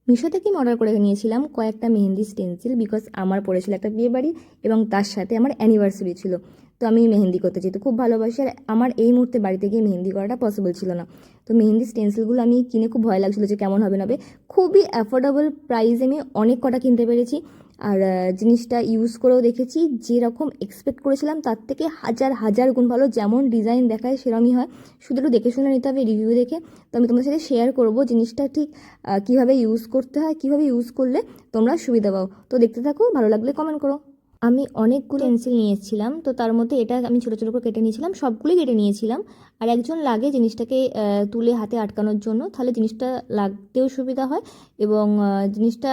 মিশো থেকে আমি অর্ডার করে নিয়েছিলাম কয়েকটা মেহেন্দি স্টেন্সিল, বিকজ আমার পড়েছিল একটা বিয়ে বাড়ি এবং তার সাথে আমার অ্যানিভার্সারি ছিল। তো আমি মেহেন্দি করতে যেতে খুব ভালোবাসি, আর আমার এই মুহূর্তে বাড়িতে গিয়ে মেহেন্দি করাটা পসিবল ছিল না। তো মেহেন্দি স্টেন্সিলগুলো আমি কিনে খুব ভয় লাগছিলো যে কেমন হবে না হবে। খুবই অ্যাফোর্ডেবল প্রাইসে আমি অনেক কটা কিনতে পেরেছি। আর জিনিসটা ইউজ করেও দেখেছি, যেরকম এক্সপেক্ট করেছিলাম তার থেকে হাজার হাজার গুণ ভালো। যেমন ডিজাইন দেখায় সেরমই হয়, শুধু একটু দেখে শুনে নিতে হবে, রিভিউ দেখে। তো আমি তোমাদের সাথে শেয়ার করবো জিনিসটা ঠিক কীভাবে ইউজ করতে হয়, কীভাবে ইউজ করলে তোমরা সুবিধা পাও। তো দেখতে থাকো, ভালো লাগলে কমেন্ট করো। আমি অনেকগুলো পেন্সিল নিয়েছিলাম, তো তার মধ্যে এটা আমি ছোটো ছোটো করে কেটে নিয়েছিলাম, সবগুলোই কেটে নিয়েছিলাম। আর একজন লাগে জিনিসটাকে তুলে হাতে আটকানোর জন্য, তাহলে জিনিসটা লাগতেও সুবিধা হয় এবং জিনিসটা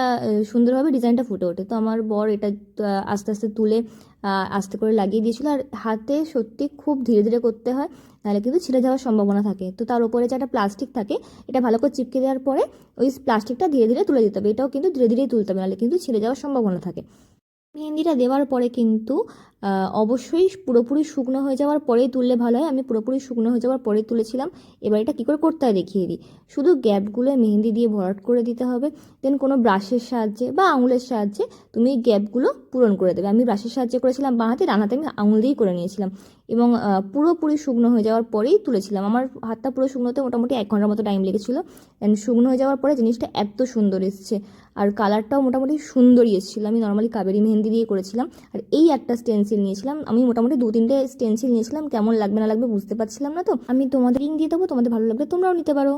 সুন্দরভাবে ডিজাইনটা ফুটে ওঠে। তো আমার বর এটা আস্তে আস্তে তুলে আস্তে করে লাগিয়ে দিয়েছিল। আর হাতে সত্যি খুব ধীরে ধীরে করতে হয়, নাহলে কিন্তু ছিঁড়ে যাওয়ার সম্ভাবনা থাকে। তো তার উপরে যে একটা প্লাস্টিক থাকে, এটা ভালো করে চিপকে দেওয়ার পরে ওই প্লাস্টিকটা ধীরে ধীরে তুলে দিতে হবে। এটাও কিন্তু ধীরে ধীরেই তুলতে হবে, নাহলে কিন্তু ছিঁড়ে যাওয়ার সম্ভাবনা থাকে। মেহেন্দিটা দেওয়ার পরে কিন্তু অবশ্যই পুরোপুরি শুকনো হয়ে যাওয়ার পরেই তুললে ভালো হয়। আমি পুরোপুরি শুকনো হয়ে যাওয়ার পরেই তুলেছিলাম। এবার এটা কী করে করতে হয় দেখিয়ে দিই। শুধু গ্যাপগুলো মেহেন্দি দিয়ে ভরাট করে দিতে হবে, দেন কোনো ব্রাশের সাহায্যে বা আঙুলের সাহায্যে তুমি গ্যাপগুলো পূরণ করে দেবে। আমি ব্রাশের সাহায্যে করেছিলাম বাঁ হাতে, ডান হাতে আমি আঙুল দিয়েই করে নিয়েছিলাম এবং পুরোপুরি শুকনো হয়ে যাওয়ার পরেই তুলেছিলাম। আমার হাতটা পুরো শুকনো হতে মোটামুটি 1 ঘন্টার মতো টাইম লেগেছিলো। অ্যান্ড শুকনো হয়ে যাওয়ার পরে জিনিসটা এত সুন্দর এসছে, আর কালারটাও মোটামুটি সুন্দরই এসেছিলো। আমি নর্মালি কাবেরি মেহেন্দি দিয়ে করেছিলাম। আর এই একটা স্টেন্সিল নিয়েছিলাম, আমি মোটামুটি 2-3টে স্টেন্সিল নিয়েছিলাম। কেমন লাগবে না লাগবে বুঝতে পারছিলাম না, তো আমি তোমাদের লিঙ্ক দিয়ে দেবো, তোমাদের ভালো লাগবে তোমরাও নিতে পারো।